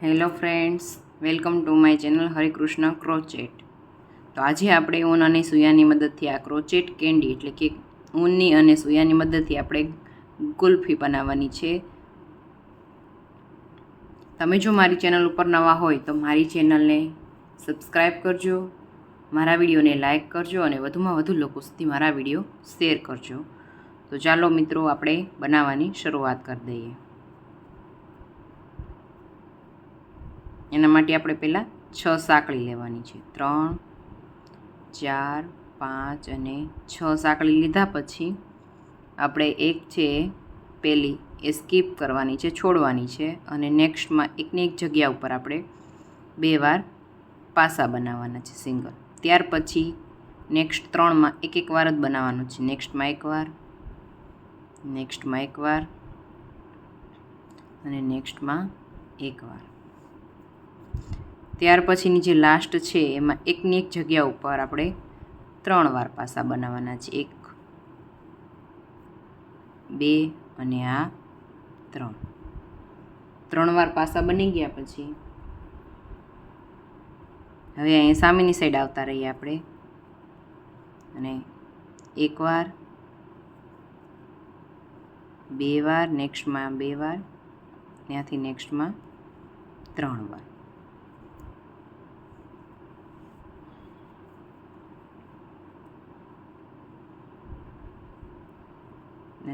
Hello friends, welcome to my channel Harikrishna crochet. તો આજે આપણે ઊન અને સૂયાની મદદથી આ ક્રોચેટ કેન્ડી એટલે કે ઊનની અને સૂયાની મદદથી આપણે ગુલ્ફી બનાવવાની છે. તમે જો મારી ચેનલ ઉપર નવા હોય તો મારી ચેનલને સબસ્ક્રાઈબ કરજો, મારા વિડીયોને લાઇક કરજો અને વધુમાં વધુ લોકો સુધી મારા વિડીયો શેર કરજો. તો ચાલો મિત્રો, આપણે બનાવવાની શરૂઆત કરી દઈએ. એના માટે આપણે પહેલાં 6 સાંકળી લેવાની છે. 3, 4, 5 અને 6 સાંકળી લીધા પછી આપણે એક છે પહેલી એ સ્કીપ કરવાની છે, છોડવાની છે અને નેક્સ્ટમાં એકની એક જગ્યા ઉપર આપણે 2 વાર પાસા બનાવવાના છે સિંગલ. ત્યાર પછી નેક્સ્ટ 3માં એક વાર જ બનાવવાનું છે. નેક્સ્ટમાં એક વાર, નેક્સ્ટમાં એક વાર અને નેક્સ્ટમાં એક વાર. ત્યાર પછીની જે લાસ્ટ છે એમાં એકની એક જગ્યા ઉપર આપણે 3 વાર પાસા બનાવવાના છે. 1, 2 અને આ 3. 3 વાર પાસા બની ગયા પછી હવે અહીંયા સામેની સાઈડ આવતા રહીએ આપણે અને 1 વાર, 2 વાર, નેક્સ્ટમાં 2 વાર, ત્યાંથી નેક્સ્ટમાં 3 વાર.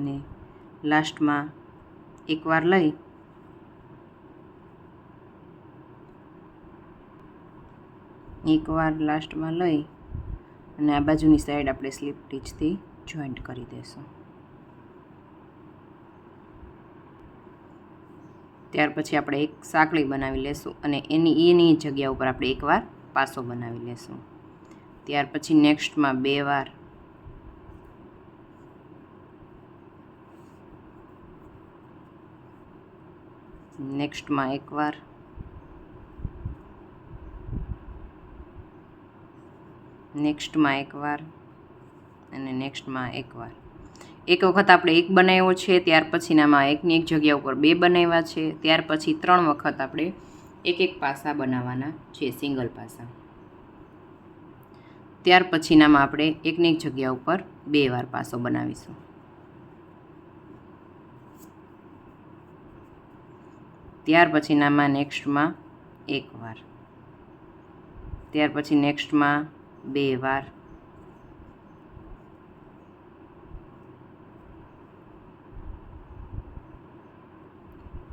અને લાસ્ટમાં એક વાર લઈ લાસ્ટમાં લઈ અને આ બાજુની સાઈડ આપણે સ્લીપ ટીચથી જોઈન્ટ કરી દઈશું. ત્યાર પછી આપણે એક સાંકળી બનાવી લેશું અને એની જગ્યા ઉપર આપણે એક વાર પાસો બનાવી લેશું. ત્યાર પછી નેક્સ્ટમાં 2 વાર, નેક્સ્ટમાં એક વાર, નેક્સ્ટમાં એક વાર અને નેક્સ્ટમાં એક વાર. એક વખત આપણે એક બનાવ્યો છે, ત્યાર પછીનામાં એકની એક જગ્યા ઉપર 2 બનાવ્યા છે. ત્યાર પછી 3 વખત આપણે એક પાસા બનાવવાના છે, સિંગલ પાસા. ત્યાર પછીનામાં આપણે એકની એક જગ્યા ઉપર 2 વાર પાસો બનાવીશું. ત્યાર પછીનામાં નેક્સ્ટમાં એક વાર, ત્યાર પછી નેક્સ્ટમાં 2 વાર,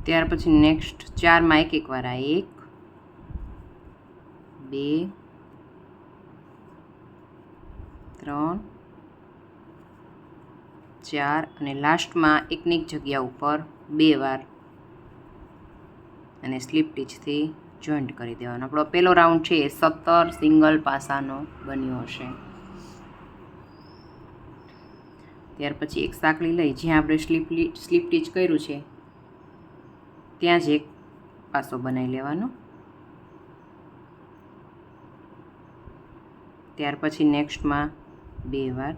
ત્યાર પછી નેક્સ્ટ 4માં એક વાર. આ 1, 2, 3, 4 અને લાસ્ટમાં એકની એક જગ્યા ઉપર 2 વાર અને સ્લીપ ટીચથી જોઈન્ટ કરી દેવાનો. આપણો પહેલો રાઉન્ડ છે એ 17 સિંગલ પાસાનો બન્યો હશે. ત્યાર પછી એક સાંકળી લઈ જ્યાં આપણે સ્લીપ ટીચ કર્યું છે ત્યાં જ એક પાસો બનાવી લેવાનો. ત્યાર પછી નેક્સ્ટમાં 2 વાર,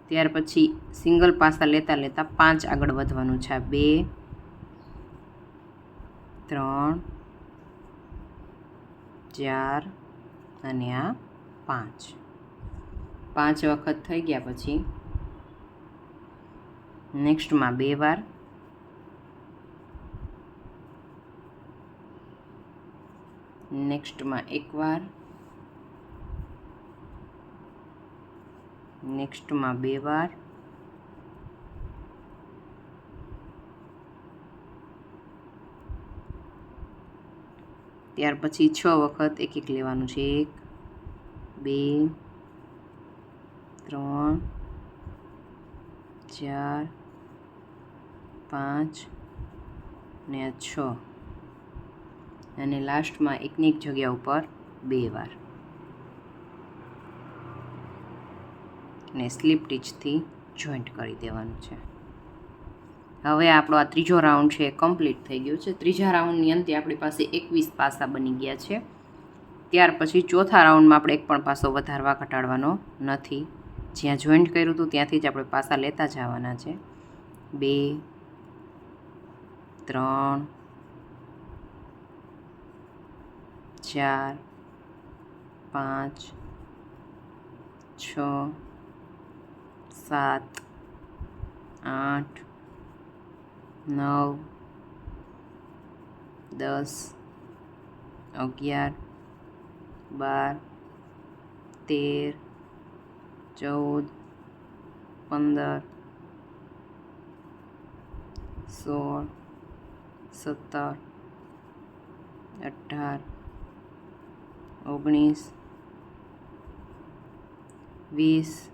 ત્યાર પછી સિંગલ પાસા લેતા લેતા 5 આગળ વધવાનું છે. 2, 3, 4 અને આ 5. 5 વખત થઈ ગયા પછી નેક્સ્ટમાં 2 વાર, નેક્સ્ટમાં એક વાર, નેક્સ્ટમાં 2 વાર, ત્યાર પછી 6 વખત એક લેવાનું છે. 1, 2, 3, 4, 5 ને 6 અને લાસ્ટમાં એકની એક જગ્યા ઉપર 2 વાર ને સ્લીપ ટીચથી જોઈન્ટ કરી દેવાનું છે. હવે આપણો આ ત્રીજો રાઉન્ડ છે એ કમ્પ્લીટ થઈ ગયો છે. ત્રીજા રાઉન્ડની અંતે આપણી પાસે 21 પાસા બની ગયા છે. ત્યાર પછી ચોથા રાઉન્ડમાં આપણે એક પણ પાસો વધારવા ઘટાડવાનો નથી. જ્યાં જોઈન્ટ કર્યું હતું ત્યાંથી જ આપણે પાસા લેતા જવાના છે. 2 3 4 5 6 7 8 9 10 11 12 13 14 15 16 17 18 19 20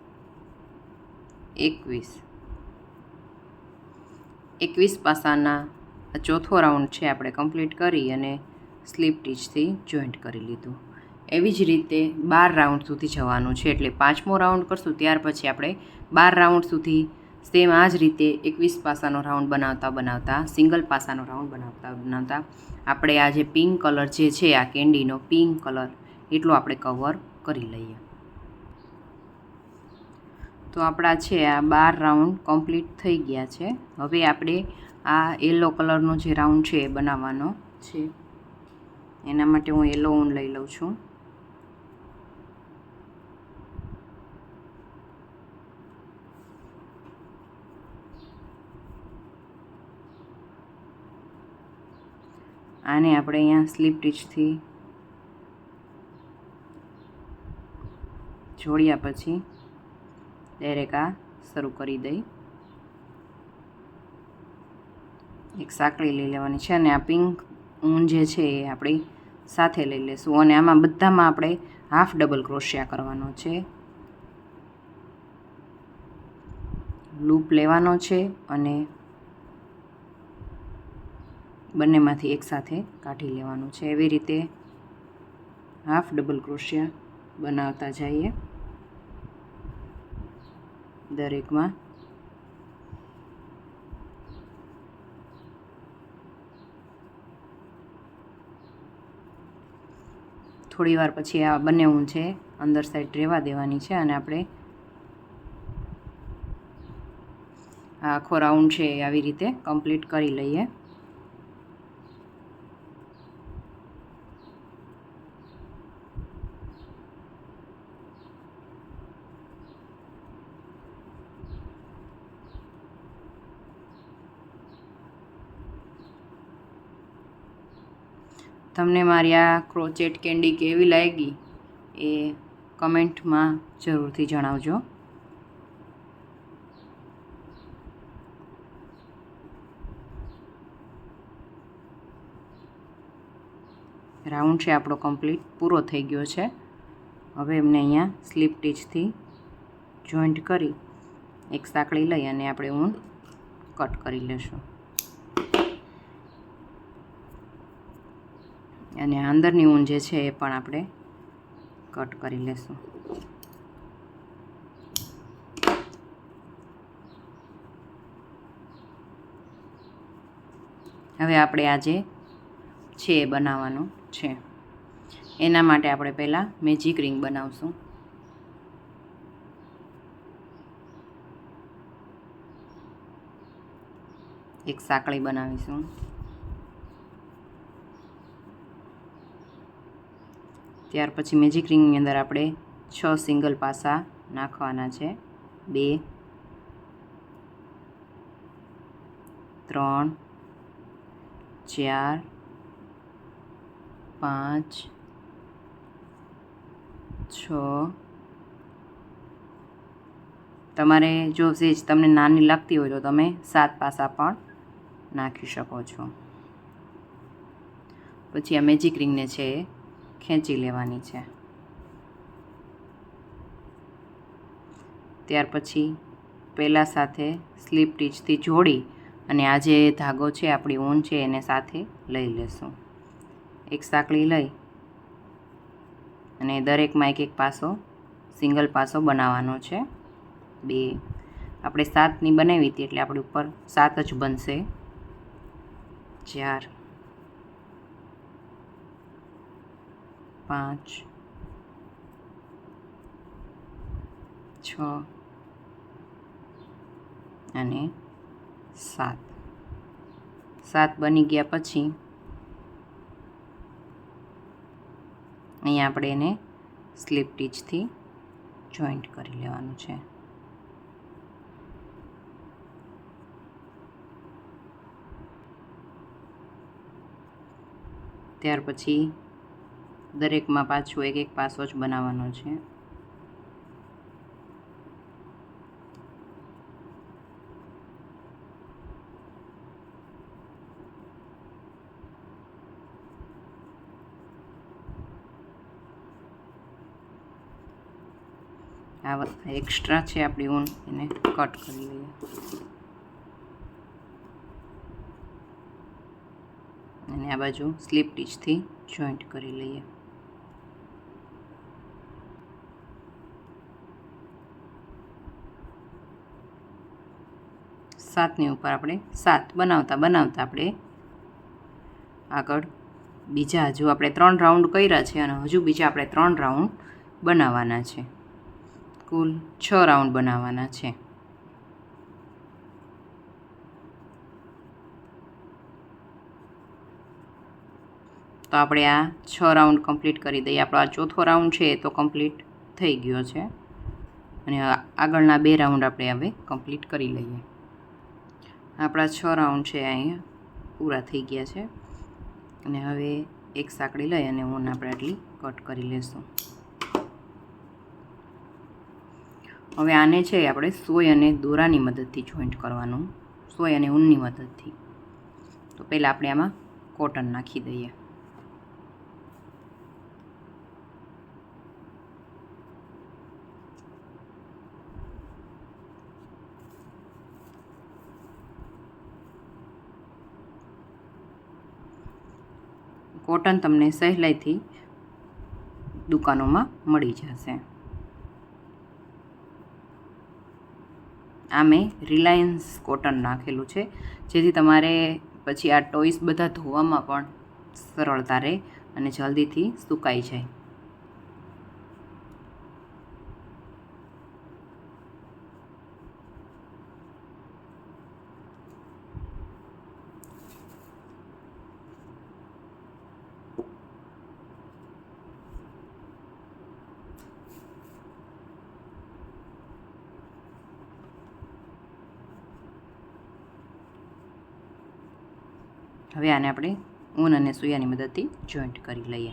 21 પાસાના ચોથો રાઉન્ડ છે આપણે કમ્પ્લીટ કરી અને સ્લીપ ટીચથી જોઈન્ટ કરી લીધું. એવી જ રીતે 12 રાઉન્ડ સુધી જવાનું છે. એટલે 5મો રાઉન્ડ કરશું ત્યાર પછી આપણે 12 રાઉન્ડ સુધી સેમ આ જ રીતે 21 પાસાનો રાઉન્ડ બનાવતા સિંગલ પાસાનો રાઉન્ડ બનાવતા આપણે આ જે પિંક કલર જે છે આ કેન્ડીનો પિંક કલર એટલો આપણે કવર કરી લઈએ. તો આપણા છે આ 12 રાઉન્ડ કમ્પ્લીટ થઈ ગયા છે. હવે આપણે આ યલો કલરનો જે રાઉન્ડ છે એ બનાવવાનો છે. એના માટે હું યલો ઊન લઈ લઉં છું. આને આપણે અહીંયા સ્લીપ ટીચથી જોડ્યા પછી ડાયરેક્ટ આ શરૂ કરી દઈ. એક સાંકળી લઈ લેવાની છે અને આ પિંક ઊન જે છે એ આપણી સાથે લઈ લેશું અને આમાં બધામાં આપણે હાફ ડબલ ક્રોશિયા કરવાનો છે. લૂપ લેવાનો છે અને બંનેમાંથી એક સાથે કાઢી લેવાનું છે. એવી રીતે હાફ ડબલ ક્રોશિયા બનાવતા જઈએ દરેકમાં. થોડી વાર પછી આ બંને ઊન છે અંદર સાઈડ રહેવા દેવાની છે અને આપણે આ આખો રાઉન્ડ છે આવી રીતે કમ્પ્લીટ કરી લઈએ. તમને મારી આ ક્રોચેટ કેન્ડી કેવી લાગી એ કમેન્ટમાં જરૂરથી જણાવજો. રાઉન્ડ છે આપણો કમ્પ્લીટ પૂરો થઈ ગયો છે. હવે એમને અહીંયા સ્લીપ ટીચથી જોઈન્ટ કરી એક સાંકળી લઈ અને આપણે ઊન કટ કરી લેશું અને અંદરની ઊન જે છે એ પણ આપણે કટ કરી લેશું. હવે આપણે આજે છે એ બનાવવાનું છે. એના માટે આપણે પહેલાં મેજિક રિંગ બનાવશું. એક સાંકળી બનાવીશું. ત્યાર પછી મેજિક રિંગની અંદર આપણે 6 સિંગલ પાસા નાખવાના છે. 2 3 4 5 6 તમારે જો સેજ તમને નાની લાગતી હોય તો તમે 7 પાસા પણ નાખી શકો છો. પછી આ મેજિક રિંગને છે એ ખેંચી લેવાની છે. ત્યાર પછી પહેલાં સાથે સ્લીપ ટીચથી જોડી અને આ જે ધાગો છે આપણી ઊન છે એને સાથે લઈ લેશું. એક સાંકળી લઈ અને દરેકમાં એક પાસો સિંગલ પાસો બનાવવાનો છે. 2 આપણે 7ની બનાવી હતી એટલે આપણે ઉપર 7 જ બનશે. 4 5 6 અને 7 બની ગયા પછી અહીંયા આપણે એને સ્લીપ ટીચથી જોઈન્ટ કરી લેવાનું છે. ત્યાર પછી દરેકમાં પાછું એક પાસો જ બનાવવાનો છે. આ એક્સ્ટ્રા છે આપણી ઊન, એને કટ કરી લઈએ. અને આ બાજુ સ્લીપ ટીચથી જોઈન્ટ કરી લઈએ. સાતની ઉપર આપણે 7 બનાવતા આપણે આગળ બીજા હજુ આપણે 3 રાઉન્ડ કર્યા છે અને હજુ બીજા આપણે 3 રાઉન્ડ બનાવવાના છે. કુલ 6 રાઉન્ડ બનાવવાના છે. તો આપણે આ 6 રાઉન્ડ કમ્પ્લીટ કરી દઈએ. આપણો આ ચોથો રાઉન્ડ છે એ તો કમ્પ્લીટ થઈ ગયો છે અને આગળના 2 રાઉન્ડ આપણે હવે કમ્પ્લીટ કરી લઈએ. આપણા 6 રાઉન્ડ છે અહીંયા પૂરા થઈ ગયા છે અને હવે એક સાંકળી લઈ અને ઊન આપણે આટલી કટ કરી લઈશું. હવે આને છે આપણે સોય અને દોરાની મદદથી જોઈન્ટ કરવાનું, સોય અને ઊનની મદદથી. તો પહેલાં આપણે આમાં કોટન નાખી દઈએ. કોટન તમને સહેલાઈથી દુકાનોમાં મળી જશે. આ મેં રિલાયન્સ કોટન નાખેલું છે જેથી તમારે પછી આ ટોયસ બધા ધોવામાં પણ સરળતા રહે અને જલ્દીથી સુકાઈ જાય. હવે આને આપણે ઊન અને સૂયાની મદદથી જોઈન્ટ કરી લઈએ.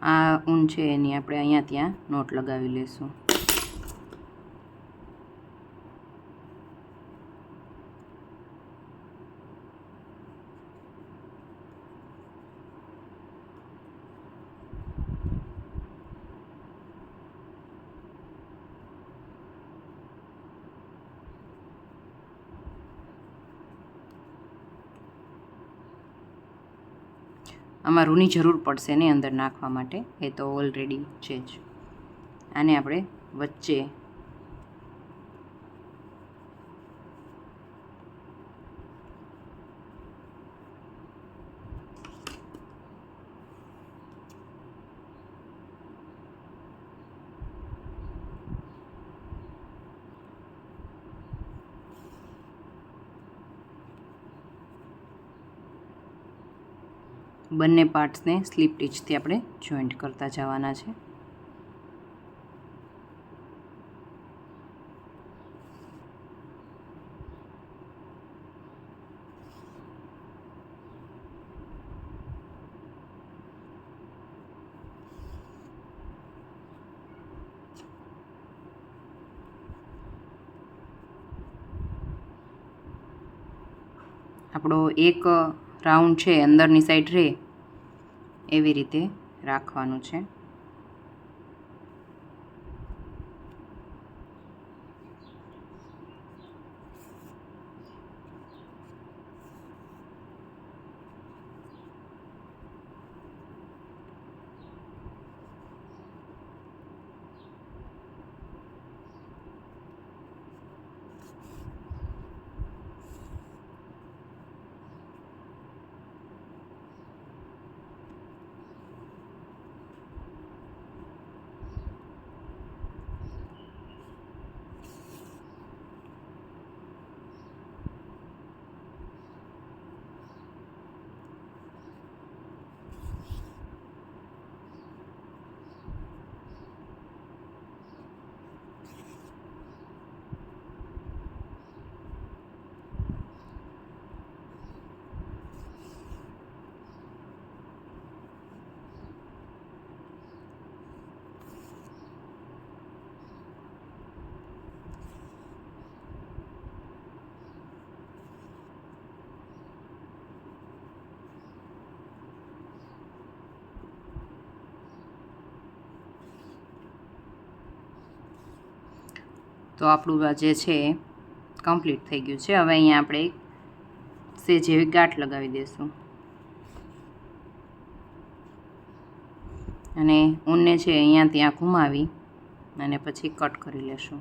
આ ઊન છે એની આપણે અહીંયા ત્યાં નોટ લગાવી લઈશું. આમાં રૂની જરૂર પડશે ને અંદર નાખવા માટે, એ તો ઓલરેડી છે જ. આને આપણે વચ્ચે બંને પાર્ટ્સને સ્લીપ ટીચથી આપણે જોઈન્ટ કરતા જવાના છે. આપણો એક રાઉન્ડ છે અંદરની સાઈડ રહે એવી રીતે રાખવાનું છે. તો આપણું આ જે છે એ કમ્પ્લીટ થઈ ગયું છે. હવે અહીંયા આપણે એક સેજ એવી ગાંઠ લગાવી દઈશું અને ઊનને છે અહીંયા ત્યાં ઘુમાવી અને પછી કટ કરી લેશું.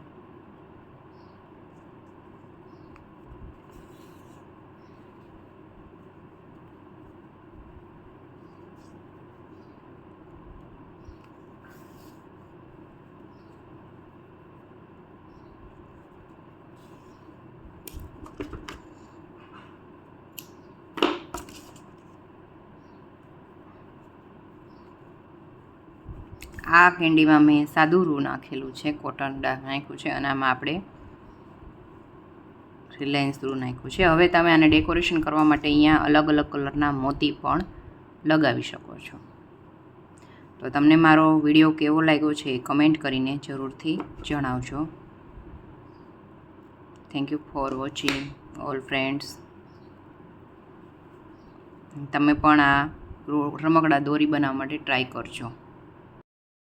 આ કેન્ડીમાં મેં સાદું રૂ નાખેલું છે, કોટન નાખ્યું છે અને આમાં આપણે રિલાયન્સ રૂ નાખ્યું છે. હવે તમે આને ડેકોરેશન કરવા માટે અહીંયા અલગ અલગ કલરના મોતી પણ લગાવી શકો છો. તો તમને મારો વિડીયો કેવો લાગ્યો છે એ કમેન્ટ કરીને જરૂરથી જણાવજો. Thank you for watching all friends. તમે પણ આ રમકડા દોરી બનાવવા માટે ટ્રાય કરજો.